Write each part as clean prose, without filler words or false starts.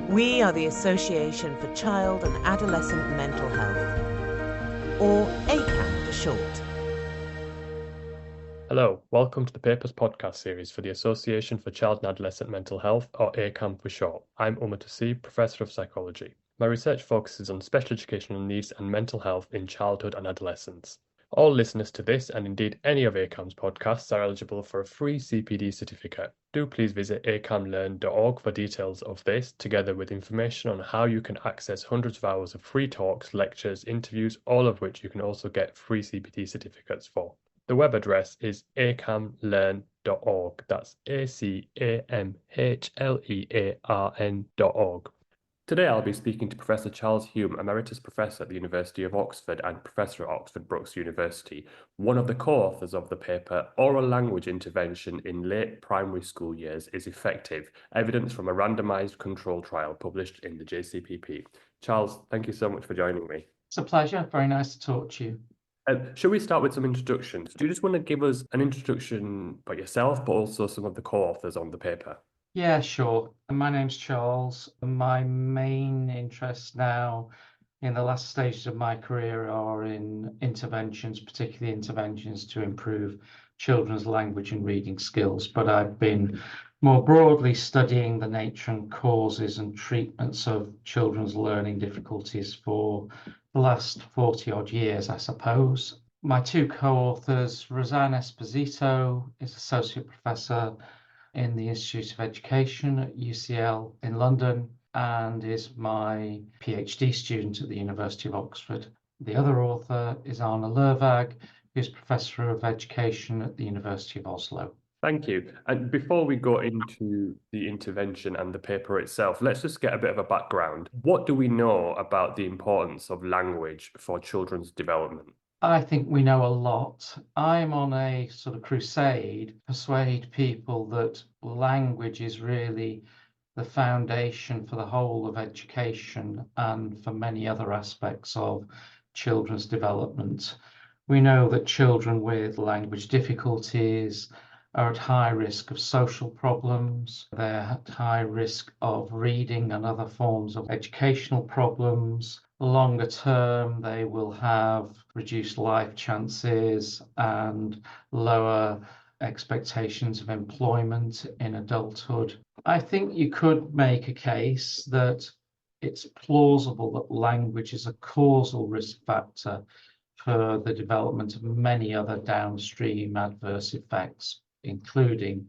We are the Association for Child and Adolescent Mental Health, or ACAM for short. Hello, welcome to the Papers podcast series for the Association for Child and Adolescent Mental Health, or ACAM for short. I'm Umar Toseeb, Professor of Psychology. My research focuses on special educational needs and mental health in childhood and adolescence. All listeners to this, and indeed any of ACAM's podcasts, are eligible for a free CPD certificate. Do please visit acamlearn.org for details of this, together with information on how you can access hundreds of hours of free talks, lectures, interviews, all of which you can also get free CPD certificates for. The web address is acamlearn.org. That's acamhlearn.org. Today I'll be speaking to Professor Charles Hulme, Emeritus Professor at the University of Oxford and Professor at Oxford Brookes University, one of the co-authors of the paper Oral Language Intervention in Late Primary School Years is Effective, Evidence from a Randomised Control Trial published in the JCPP. Charles, thank you so much for joining me. It's a pleasure. Very nice to talk to you. Shall we start with some introductions? Do you just want to give us an introduction about yourself, but also some of the co-authors on the paper? Yeah, sure. My name's Charles. My main interests now in the last stages of my career are in interventions, particularly interventions to improve children's language and reading skills. But I've been more broadly studying the nature and causes and treatments of children's learning difficulties for the last 40 odd years, I suppose. My two co-authors, Rosanna Esposito is associate professor in the Institute of Education at UCL in London and is my PhD student at the University of Oxford. The other author is Arne Lervag, who's Professor of Education at the University of Oslo. Thank you. And before we go into the intervention and the paper itself, let's just get a bit of a background. What do we know about the importance of language for children's development? I think we know a lot. I'm on a sort of crusade to persuade people that language is really the foundation for the whole of education and for many other aspects of children's development. We know that children with language difficulties are at high risk of social problems. They're at high risk of reading and other forms of educational problems. Longer term, they will have reduced life chances and lower expectations of employment in adulthood. I think you could make a case that it's plausible that language is a causal risk factor for the development of many other downstream adverse effects, including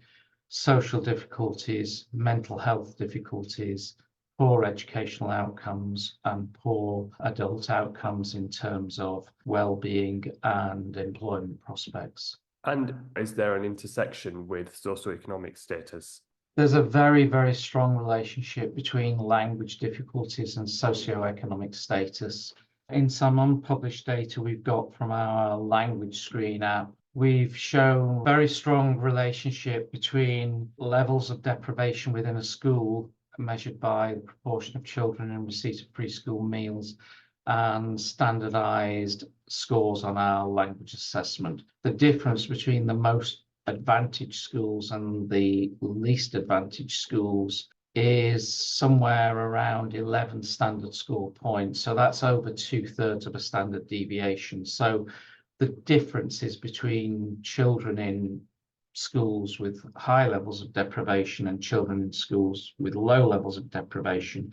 social difficulties, mental health difficulties, poor educational outcomes, and poor adult outcomes in terms of well-being and employment prospects. And is there an intersection with socioeconomic status? There's a very, very strong relationship between language difficulties and socioeconomic status. In some unpublished data we've got from our language screen app, we've shown very strong relationship between levels of deprivation within a school measured by the proportion of children in receipt of preschool meals and standardized scores on our language assessment. The difference between the most advantaged schools and the least advantaged schools is somewhere around 11 standard score points. So that's over 2/3 of a standard deviation. So the differences between children in schools with high levels of deprivation and children in schools with low levels of deprivation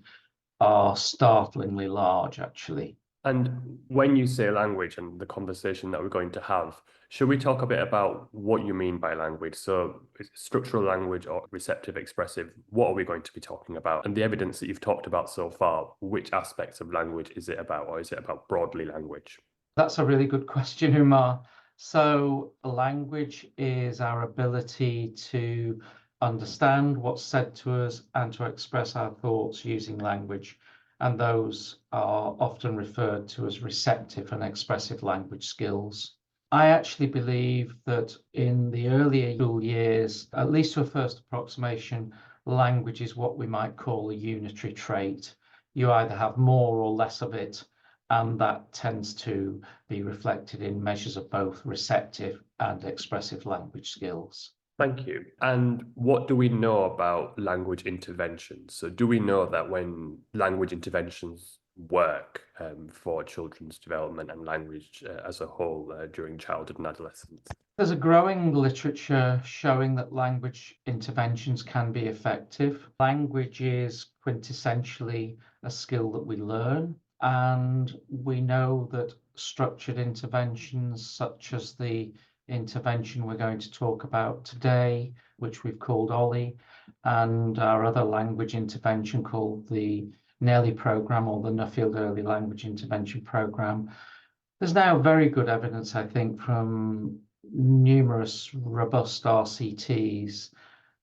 are startlingly large, actually. And when you say language and the conversation that we're going to have, should we talk a bit about what you mean by language? So structural language or receptive expressive, what are we going to be talking about? And the evidence that you've talked about so far, which aspects of language is it about, or is it about broadly language? That's a really good question, Umar. So language is our ability to understand what's said to us and to express our thoughts using language. And those are often referred to as receptive and expressive language skills. I actually believe that in the earlier school years, at least to a first approximation, language is what we might call a unitary trait. You either have more or less of it, and that tends to be reflected in measures of both receptive and expressive language skills. Thank you. And what do we know about language interventions? So do we know that when language interventions work for children's development and language as a whole during childhood and adolescence? There's a growing literature showing that language interventions can be effective. Language is quintessentially a skill that we learn, and we know that structured interventions, such as the intervention we're going to talk about today, which we've called OLLI, and our other language intervention called the NELLI program, or the Nuffield Early Language Intervention Program. There's now very good evidence, I think, from numerous robust RCTs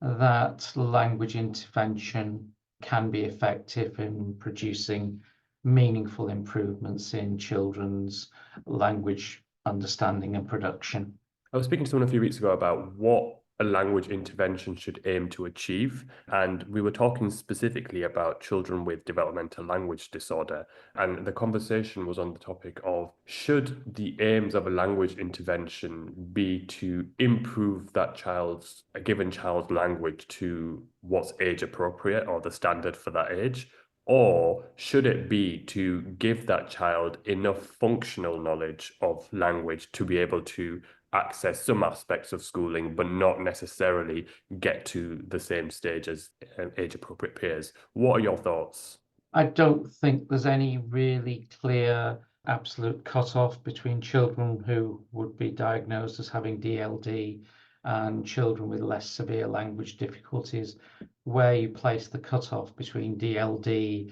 that language intervention can be effective in producing meaningful improvements in children's language understanding and production. I was speaking to someone a few weeks ago about what a language intervention should aim to achieve. And we were talking specifically about children with developmental language disorder. And the conversation was on the topic of, should the aims of a language intervention be to improve a given child's language to what's age appropriate or the standard for that age? Or should it be to give that child enough functional knowledge of language to be able to access some aspects of schooling, but not necessarily get to the same stage as age-appropriate peers? What are your thoughts? I don't think there's any really clear absolute cutoff between children who would be diagnosed as having DLD and children with less severe language difficulties, where you place the cutoff between DLD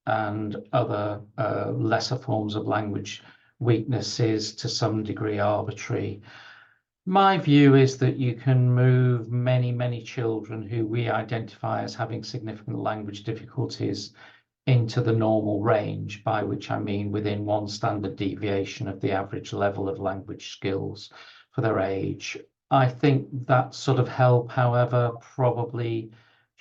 and other lesser forms of language weakness is to some degree arbitrary. My view is that you can move many, many children who we identify as having significant language difficulties into the normal range, by which I mean within one standard deviation of the average level of language skills for their age. I think that sort of help, however, probably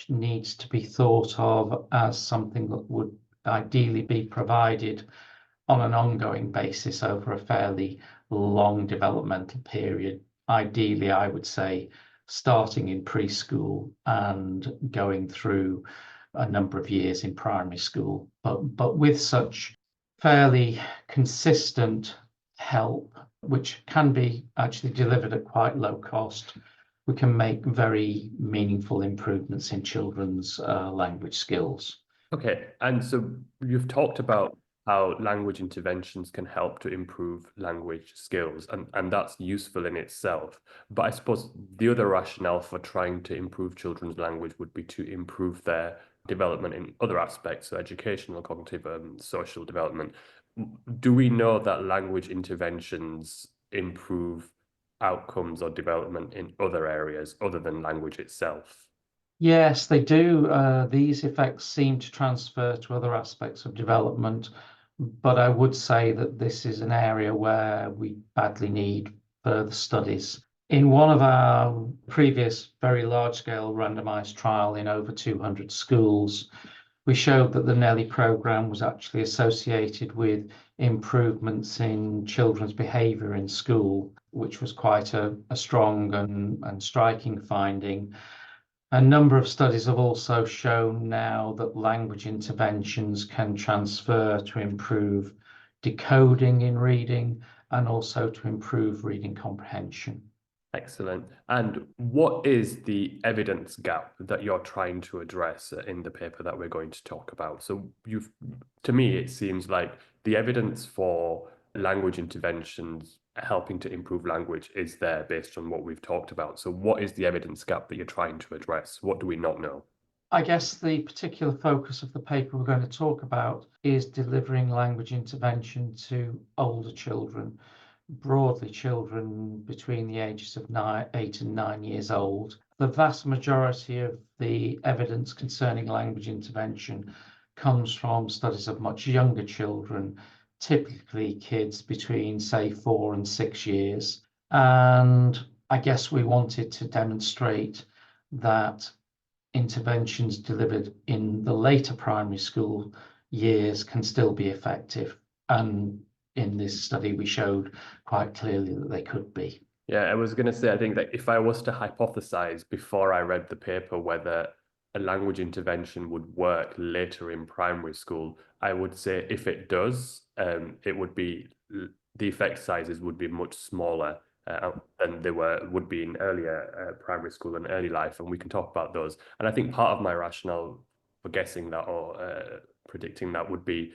needs to be thought of as something that would ideally be provided on an ongoing basis over a fairly long developmental period. Ideally, I would say starting in preschool and going through a number of years in primary school, but with such fairly consistent help, which can be actually delivered at quite low cost, we can make very meaningful improvements in children's language skills. Okay, and so you've talked about how language interventions can help to improve language skills, and that's useful in itself. But I suppose the other rationale for trying to improve children's language would be to improve their development in other aspects, so educational, cognitive, and social development. Do we know that language interventions improve outcomes or development in other areas other than language itself? Yes, they do. These effects seem to transfer to other aspects of development, but I would say that this is an area where we badly need further studies. In one of our previous very large-scale randomized trial in over 200 schools, we showed that the NELLI program was actually associated with improvements in children's behavior in school, which was quite a strong and striking finding. A number of studies have also shown now that language interventions can transfer to improve decoding in reading and also to improve reading comprehension. Excellent. And what is the evidence gap that you're trying to address in the paper that we're going to talk about? So to me, it seems like the evidence for language interventions helping to improve language is there based on what we've talked about. So what is the evidence gap that you're trying to address? What do we not know? I guess the particular focus of the paper we're going to talk about is delivering language intervention to older children, broadly children between the ages of 8 and 9 years old. The vast majority of the evidence concerning language intervention comes from studies of much younger children, typically kids between, say, 4 and 6 years. And I guess we wanted to demonstrate that interventions delivered in the later primary school years can still be effective. And in this study, we showed quite clearly that they could be. Yeah, I was going to say, I think that if I was to hypothesize before I read the paper whether a language intervention would work later in primary school, I would say if it does, it would be the effect sizes would be much smaller than they would be in earlier primary school and early life, and we can talk about those. And I think part of my rationale for guessing that or predicting that would be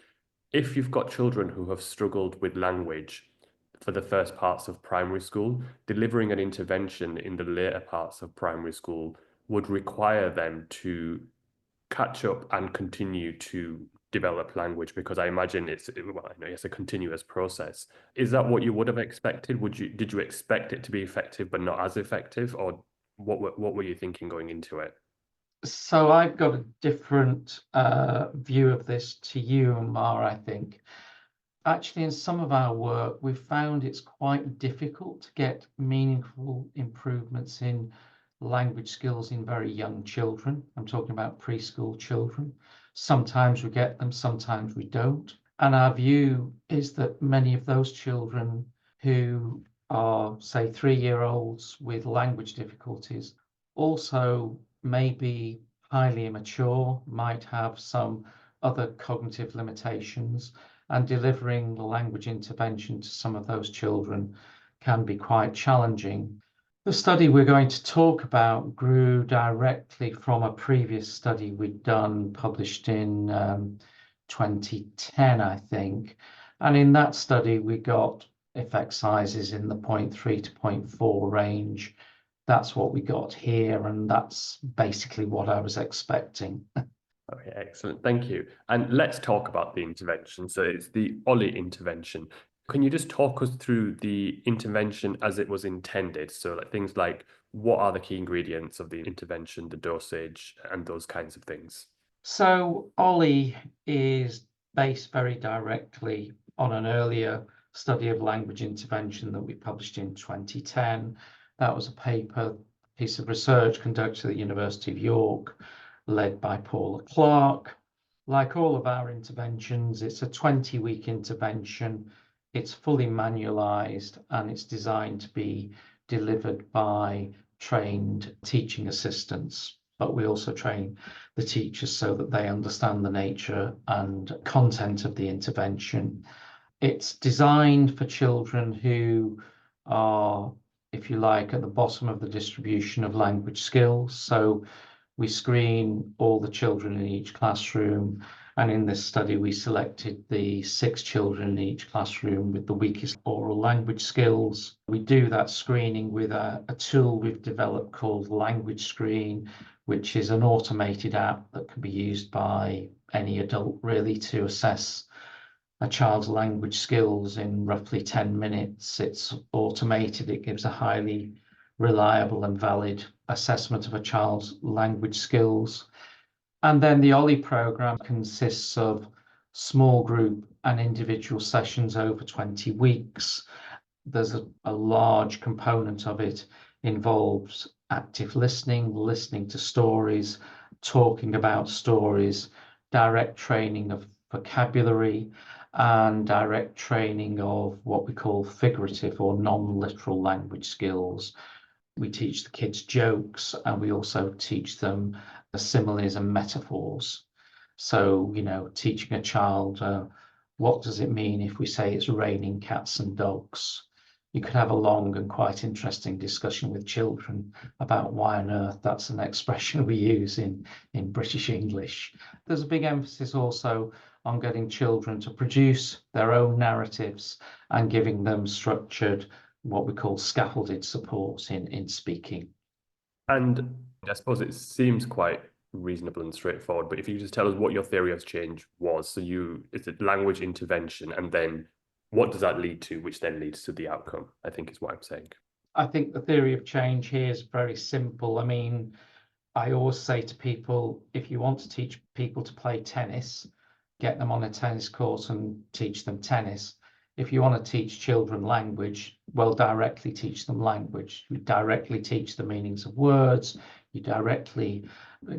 if you've got children who have struggled with language for the first parts of primary school, delivering an intervention in the later parts of primary school would require them to catch up and continue to develop language, because I imagine well, I know it's a continuous process. Is that what you would have expected? Did you expect it to be effective but not as effective, or what were you thinking going into it? So I've got a different view of this to you, Umar, I think. Actually, in some of our work, we've found it's quite difficult to get meaningful improvements in language skills in very young children. I'm talking about preschool children. Sometimes we get them, sometimes we don't. And our view is that many of those children who are, say, 3-year-olds with language difficulties also may be highly immature, might have some other cognitive limitations, and delivering the language intervention to some of those children can be quite challenging. The study we're going to talk about grew directly from a previous study we'd done, published in 2010, I think. And in that study, we got effect sizes in the 0.3 to 0.4 range. That's what we got here, and that's basically what I was expecting. Okay, excellent. Thank you. And let's talk about the intervention. So it's the OLLI intervention. Can you just talk us through the intervention as it was intended? So like things like what are the key ingredients of the intervention, the dosage, and those kinds of things? So OLLI is based very directly on an earlier study of language intervention that we published in 2010. That was a piece of research conducted at the University of York, led by Paula Clark. Like all of our interventions, it's a 20-week intervention. It's fully manualized and it's designed to be delivered by trained teaching assistants. But we also train the teachers so that they understand the nature and content of the intervention. It's designed for children who are, if you like, at the bottom of the distribution of language skills. So we screen all the children in each classroom, and in this study we selected the 6 children in each classroom with the weakest oral language skills. We do that screening with a tool we've developed called Language Screen, which is an automated app that can be used by any adult really to assess a child's language skills in roughly 10 minutes. It's automated. It gives a highly reliable and valid assessment of a child's language skills. And then the OLLI program consists of small group and individual sessions over 20 weeks. There's a large component of it involves active listening, listening to stories, talking about stories, direct training of vocabulary, and direct training of what we call figurative or non-literal language skills. We teach the kids jokes, and we also teach them the similes and metaphors. So, teaching a child, what does it mean if we say it's raining cats and dogs? You could have a long and quite interesting discussion with children about why on earth that's an expression we use in British English. There's a big emphasis also on getting children to produce their own narratives and giving them structured, what we call scaffolded support in speaking. And I suppose it seems quite reasonable and straightforward, but if you just tell us what your theory of change was. So it's a language intervention, and then what does that lead to, which then leads to the outcome, I think is what I'm saying. I think the theory of change here is very simple. I mean, I always say to people, if you want to teach people to play tennis, get them on a tennis court and teach them tennis. If you want to teach children language, well, directly teach them language. You directly teach the meanings of words. You directly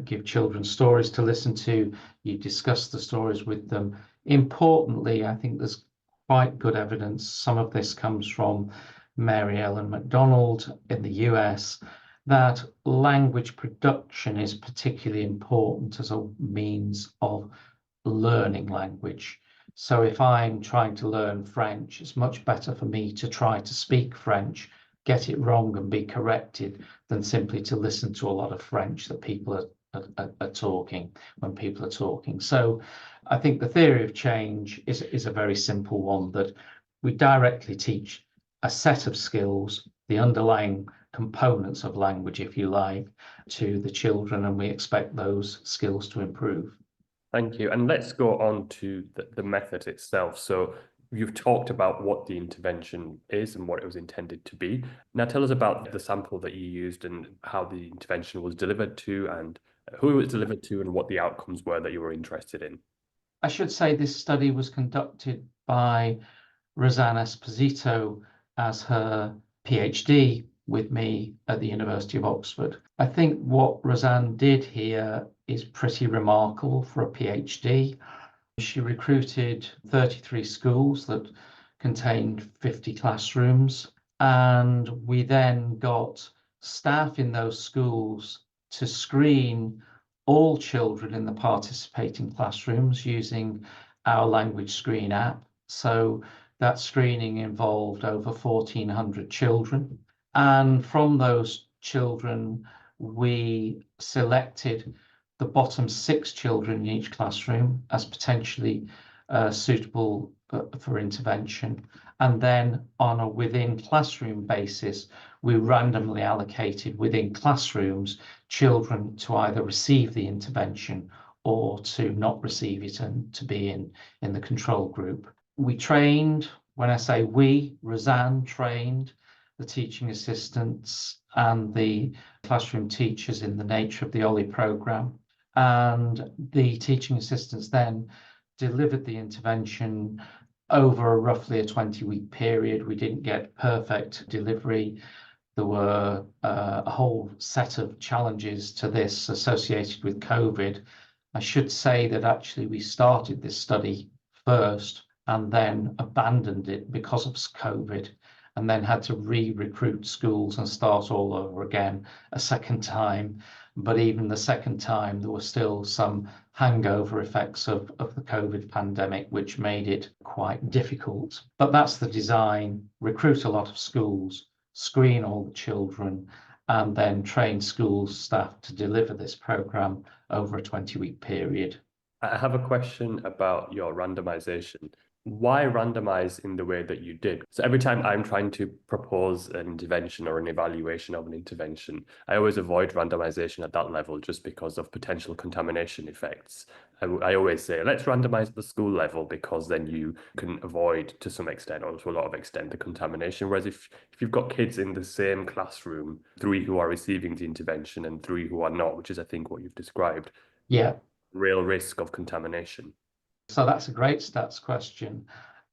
give children stories to listen to. You discuss the stories with them. Importantly, I think there's quite good evidence. Some of this comes from Mary Ellen McDonald in the US, that language production is particularly important as a means of learning language. So if I'm trying to learn French, it's much better for me to try to speak French, get it wrong and be corrected, than simply to listen to a lot of French that people are talking when people are talking. So I think the theory of change is a very simple one, that we directly teach a set of skills, the underlying components of language, if you like, to the children, and we expect those skills to improve. Thank you. And let's go on to the method itself. So you've talked about what the intervention is and what it was intended to be. Now tell us about the sample that you used and how the intervention was delivered to, and who it was delivered to, and what the outcomes were that you were interested in. I should say this study was conducted by Rosanna Esposito as her PhD with me at the University of Oxford. I think what Rosanne did here is pretty remarkable for a PhD. She recruited 33 schools that contained 50 classrooms, and we then got staff in those schools to screen all children in the participating classrooms using our Language Screen app. So that screening involved over 1,400 children. And from those children, we selected the bottom 6 children in each classroom as potentially suitable for intervention. And then on a within classroom basis, we randomly allocated within classrooms children to either receive the intervention or to not receive it and to be in the control group. We trained, when I say we, Rosanne trained the teaching assistants and the classroom teachers in the nature of the OLLI programme. And the teaching assistants then delivered the intervention over roughly a 20-week period. We didn't get perfect delivery. There were a whole set of challenges to this associated with COVID. I should say that actually we started this study first and then abandoned it because of COVID, and then had to re-recruit schools and start all over again a second time. But even the second time, there were still some hangover effects of the COVID pandemic, which made it quite difficult. But that's the design: recruit a lot of schools, screen all the children, and then train schools staff to deliver this program over a 20-week period. I have a question about your randomization. Why randomize in the way that you did? So every time I'm trying to propose an intervention or an evaluation of an intervention, I always avoid randomization at that level just because of potential contamination effects. I always say, let's randomize at the school level, because then you can avoid, to some extent, or to a lot of extent, the contamination. Whereas if you've got kids in the same classroom, 3 who are receiving the intervention and 3 who are not, which is, I think, what you've described, yeah, real risk of contamination. So that's a great stats question.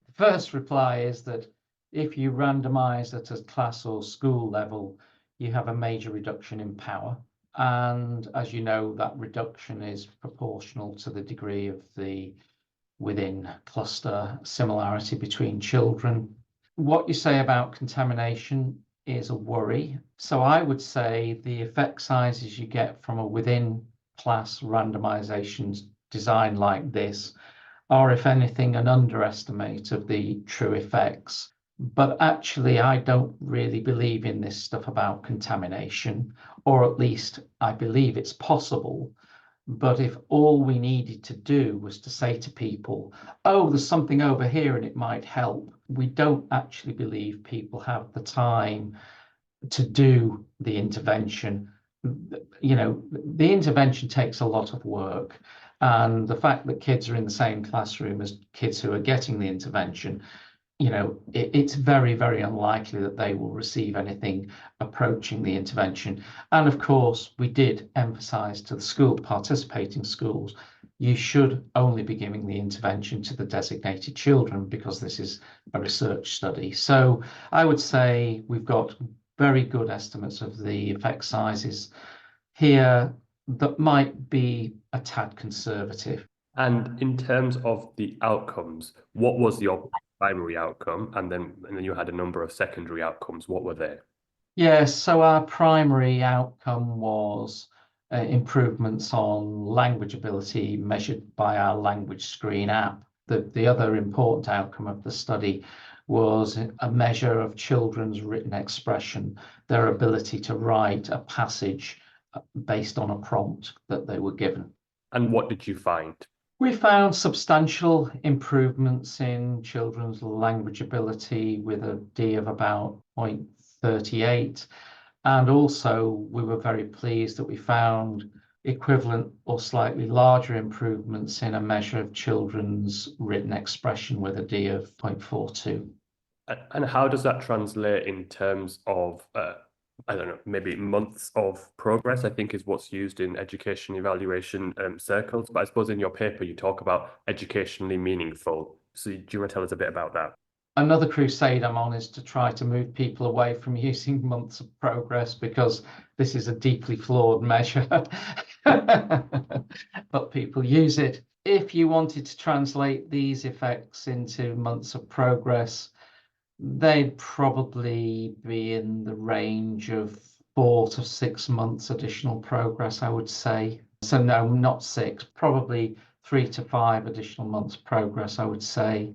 The first reply is that if you randomize at a class or school level, you have a major reduction in power. And as you know, that reduction is proportional to the degree of the within cluster similarity between children. What you say about contamination is a worry. So I would say the effect sizes you get from a within class randomization design like this are, if anything, an underestimate of the true effects. But actually, I don't really believe in this stuff about contamination, or at least I believe it's possible. But if all we needed to do was to say to people, oh, there's something over here and it might help, we don't actually believe people have the time to do the intervention. You know, the intervention takes a lot of work. And the fact that kids are in the same classroom as kids who are getting the intervention, you know, it's very, very unlikely that they will receive anything approaching the intervention. And of course, we did emphasize to the participating schools, you should only be giving the intervention to the designated children, because this is a research study. So I would say we've got very good estimates of the effect sizes here that might be a tad conservative. And in terms of the outcomes, what was your primary outcome? And then you had a number of secondary outcomes. What were they? Yes, so our primary outcome was improvements on language ability measured by our language screen app. The other important outcome of the study was a measure of children's written expression, their ability to write a passage based on a prompt that they were given. And what did you find? We found substantial improvements in children's language ability with a D of about 0.38. And also, we were very pleased that we found equivalent or slightly larger improvements in a measure of children's written expression with a D of 0.42. And how does that translate in terms of, I don't know, maybe months of progress, I think is what's used in education evaluation circles. But I suppose in your paper, you talk about educationally meaningful. So do you want to tell us a bit about that? Another crusade I'm on is to try to move people away from using months of progress, because this is a deeply flawed measure, but people use it. If you wanted to translate these effects into months of progress, they'd probably be in the range of 4 to 6 months additional progress, I would say. So no, not 6, probably 3 to 5 additional months progress, I would say.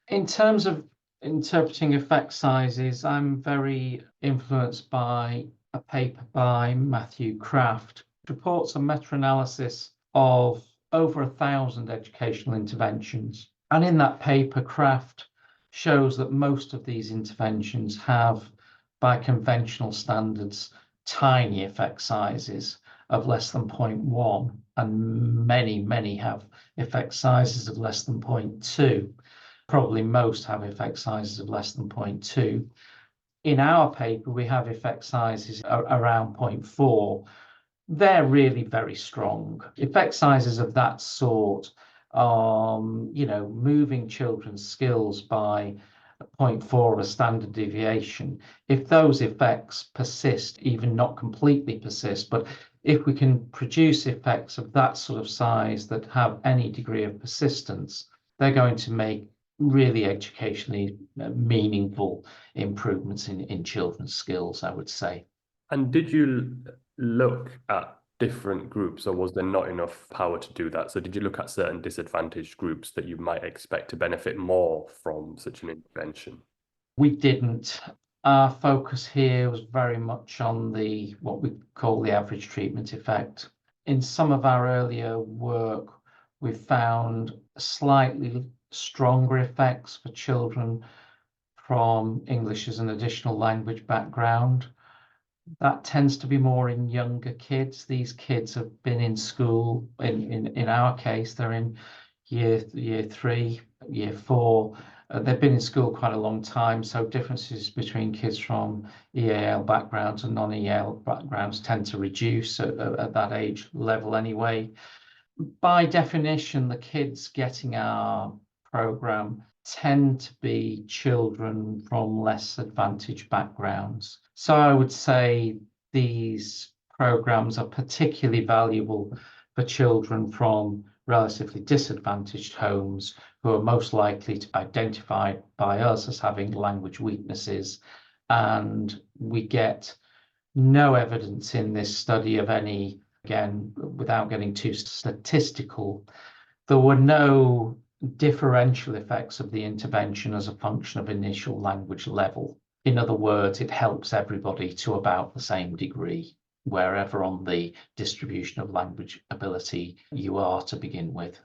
In terms of interpreting effect sizes, I'm very influenced by a paper by Matthew Kraft, which reports a meta-analysis of over 1,000 educational interventions. And in that paper, Kraft shows that most of these interventions have, by conventional standards, tiny effect sizes of less than 0.1, and many have effect sizes of less than 0.2. Probably most have effect sizes of less than 0.2. In our paper, we have effect sizes around 0.4. They're really very strong. Effect sizes of that sort, moving children's skills by 0.4 of a standard deviation. If those effects persist, even not completely persist, but if we can produce effects of that sort of size that have any degree of persistence, they're going to make really educationally meaningful improvements in children's skills, I would say. And did you look at different groups, or was there not enough power to do that? So did you look at certain disadvantaged groups that you might expect to benefit more from such an intervention? We didn't. Our focus here was very much on what we call the average treatment effect. In some of our earlier work, we found slightly stronger effects for children from English as an additional language background. That tends to be more in younger kids. These kids have been in school, in our case, they're in year 3, year 4. They've been in school quite a long time, so differences between kids from EAL backgrounds and non-EAL backgrounds tend to reduce at that age level anyway. By definition, the kids getting our program tend to be children from less advantaged backgrounds. So I would say these programs are particularly valuable for children from relatively disadvantaged homes who are most likely to be identified by us as having language weaknesses. And we get no evidence in this study of any, again, without getting too statistical, there were no differential effects of the intervention as a function of initial language level. In other words, it helps everybody to about the same degree, wherever on the distribution of language ability you are to begin with.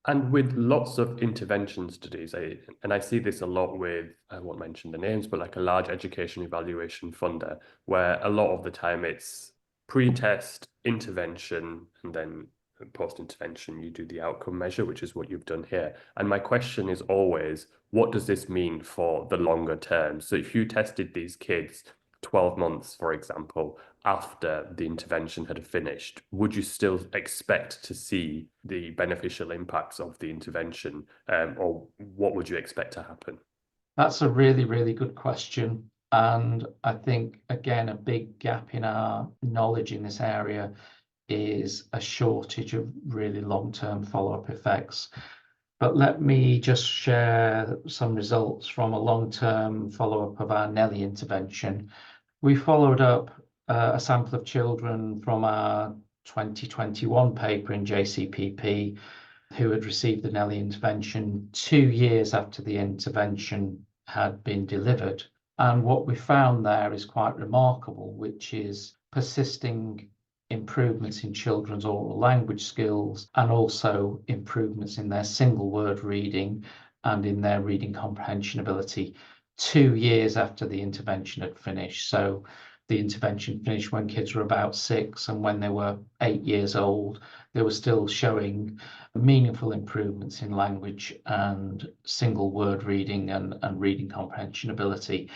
And with lots of intervention studies, and I see this a lot with, I won't mention the names, but like a large education evaluation funder, where a lot of the time it's pre-test, intervention, and then post-intervention, you do the outcome measure, which is what you've done here. And my question is always, what does this mean for the longer term? So if you tested these kids 12 months, for example, after the intervention had finished, would you still expect to see the beneficial impacts of the intervention, or what would you expect to happen? That's a really, really good question. And I think, again, a big gap in our knowledge in this area is a shortage of really long-term follow-up effects. But let me just share some results from a long-term follow-up of our Nelly intervention. We followed up a sample of children from our 2021 paper in JCPP who had received the Nelly intervention 2 years after the intervention had been delivered. And what we found there is quite remarkable, which is persisting improvements in children's oral language skills and also improvements in their single word reading and in their reading comprehension ability 2 years after the intervention had finished. So the intervention finished when kids were about 6, and when they were 8 years old, they were still showing meaningful improvements in language and single word reading and reading comprehension ability.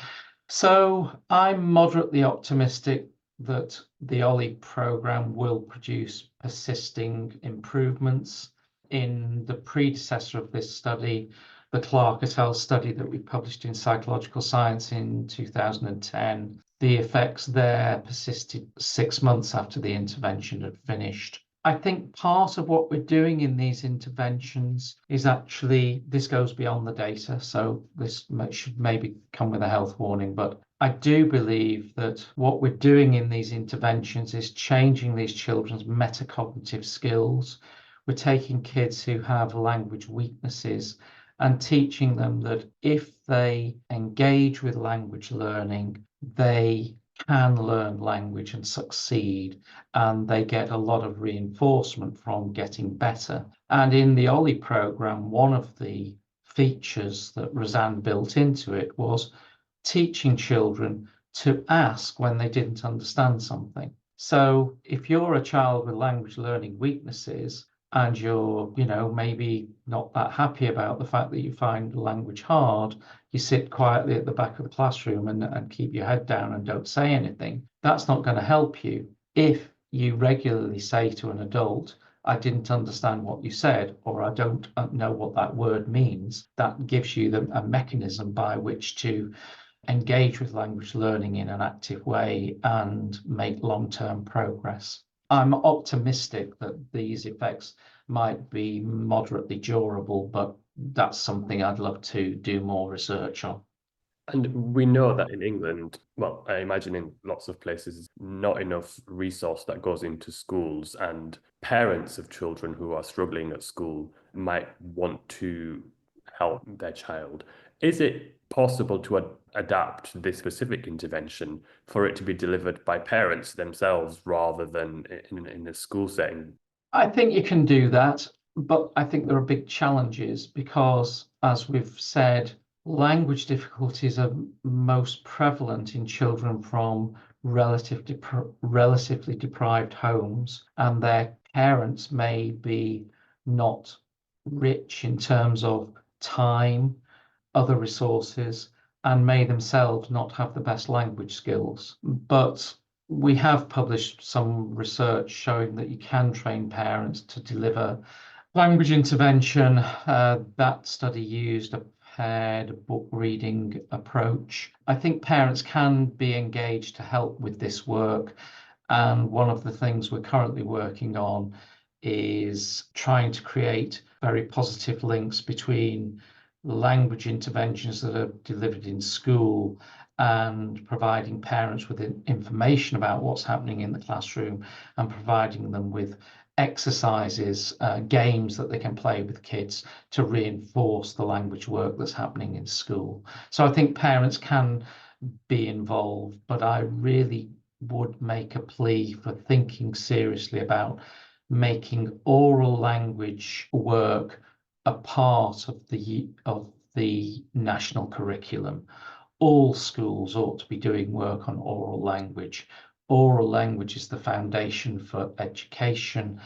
So I'm moderately optimistic that the OLLI program will produce persisting improvements. In the predecessor of this study, the Clark et al. Study that we published in Psychological Science in 2010, the effects there persisted 6 months after the intervention had finished. I think part of what we're doing in these interventions is actually, this goes beyond the data, so this should maybe come with a health warning, but I do believe that what we're doing in these interventions is changing these children's metacognitive skills. We're taking kids who have language weaknesses and teaching them that if they engage with language learning, they can learn language and succeed, and they get a lot of reinforcement from getting better. And in the OLLI program, one of the features that Roseanne built into it was teaching children to ask when they didn't understand something. So if you're a child with language learning weaknesses and you're, maybe not that happy about the fact that you find language hard, you sit quietly at the back of the classroom and keep your head down and don't say anything. That's not going to help you. If you regularly say to an adult, I didn't understand what you said, or I don't know what that word means, that gives you a mechanism by which to engage with language learning in an active way and make long-term progress. I'm optimistic that these effects might be moderately durable, but that's something I'd love to do more research on. And we know that in England, well, I imagine in lots of places, not enough resource that goes into schools, and parents of children who are struggling at school might want to help their child. Is it possible to adapt this specific intervention for it to be delivered by parents themselves rather than in a school setting? I think you can do that, but I think there are big challenges because, as we've said, language difficulties are most prevalent in children from relatively deprived homes, and their parents may be not rich in terms of time, other resources, and may themselves not have the best language skills. But we have published some research showing that you can train parents to deliver language intervention. That study used a paired book reading approach. I think parents can be engaged to help with this work. And one of the things we're currently working on is trying to create very positive links between language interventions that are delivered in school and providing parents with information about what's happening in the classroom and providing them with exercises, games that they can play with kids to reinforce the language work that's happening in school. So I think parents can be involved, but I really would make a plea for thinking seriously about making oral language work a part of the national curriculum. All schools ought to be doing work on oral language. Oral language is the foundation for education,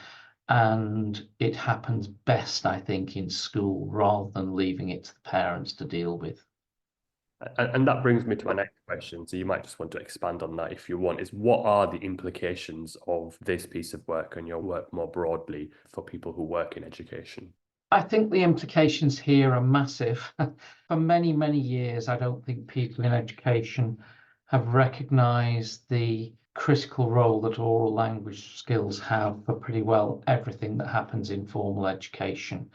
and it happens best, I think, in school rather than leaving it to the parents to deal with. And that brings me to my next question. So you might just want to expand on that if you want, is what are the implications of this piece of work and your work more broadly for people who work in education? I think the implications here are massive. For many, many years, I don't think people in education have recognized the critical role that oral language skills have for pretty well everything that happens in formal education.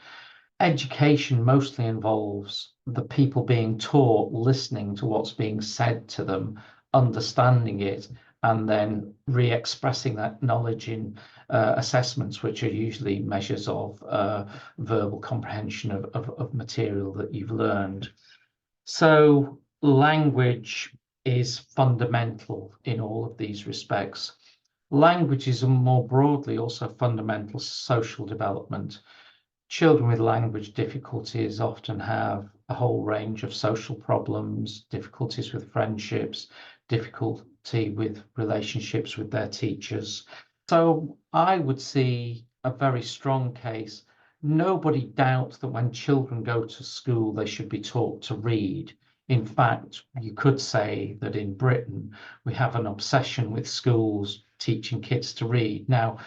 Education mostly involves the people being taught, listening to what's being said to them, understanding it, and then re-expressing that knowledge in assessments, which are usually measures of verbal comprehension of material that you've learned. So language is fundamental in all of these respects. Language is more broadly also fundamental social development. Children with language difficulties often have a whole range of social problems, difficulties with friendships, difficulty with relationships with their teachers. So I would see a very strong case. Nobody doubts that when children go to school, they should be taught to read. In fact, you could say that in Britain, we have an obsession with schools teaching kids to read. Now,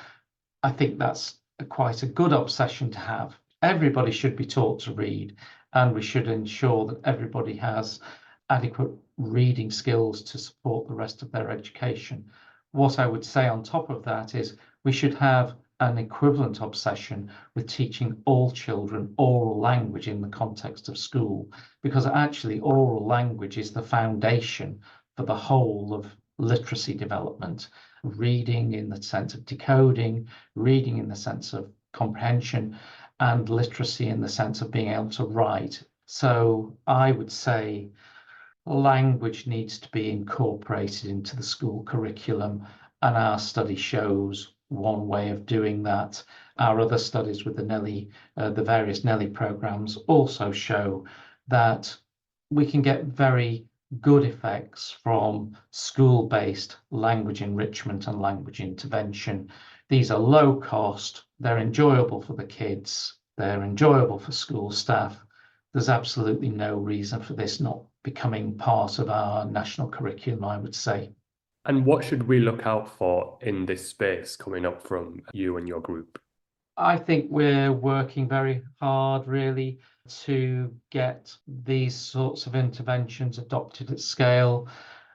I think that's quite a good obsession to have. Everybody should be taught to read, and we should ensure that everybody has adequate reading skills to support the rest of their education. What I would say on top of that is we should have an equivalent obsession with teaching all children oral language in the context of school, because actually oral language is the foundation for the whole of literacy development. Reading in the sense of decoding, reading in the sense of comprehension, and literacy in the sense of being able to write. So I would say language needs to be incorporated into the school curriculum, and our study shows one way of doing that. Our other studies with the various NELLI programs also show that we can get very good effects from school-based language enrichment and language intervention. These are low cost, they're enjoyable for the kids, they're enjoyable for school staff. There's absolutely no reason for this not becoming part of our national curriculum, I would say. And what should we look out for in this space coming up from you and your group? I think we're working very hard, really, to get these sorts of interventions adopted at scale.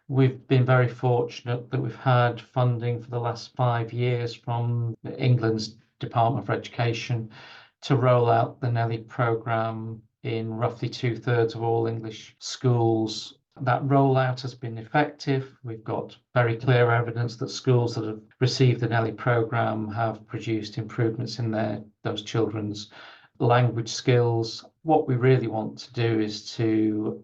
We've been very fortunate that we've had funding for the last 5 years from England's Department for Education to roll out the NELLI programme in roughly 2/3 of all English schools. That rollout has been effective. We've got very clear evidence that schools that have received the NELLI programme have produced improvements in those children's language skills. What we really want to do is to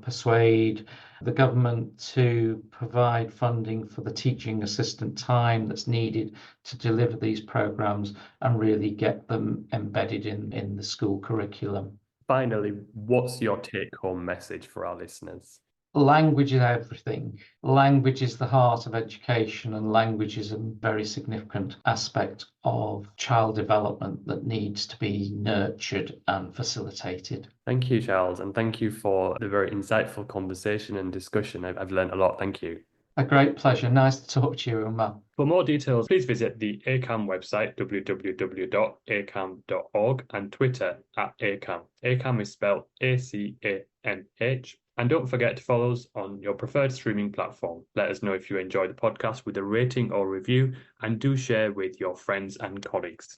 persuade the government to provide funding for the teaching assistant time that's needed to deliver these programmes and really get them embedded in the school curriculum. Finally, what's your take-home message for our listeners? Language is everything. Language is the heart of education, and language is a very significant aspect of child development that needs to be nurtured and facilitated. Thank you, Charles, and thank you for the very insightful conversation and discussion. I've learned a lot. Thank you. A great pleasure. Nice to talk to you, Umar. For more details, please visit the ACAM website, www.acam.org, and Twitter @ACAM. ACAM is spelled ACAMH. And don't forget to follow us on your preferred streaming platform. Let us know if you enjoyed the podcast with a rating or review, and do share with your friends and colleagues.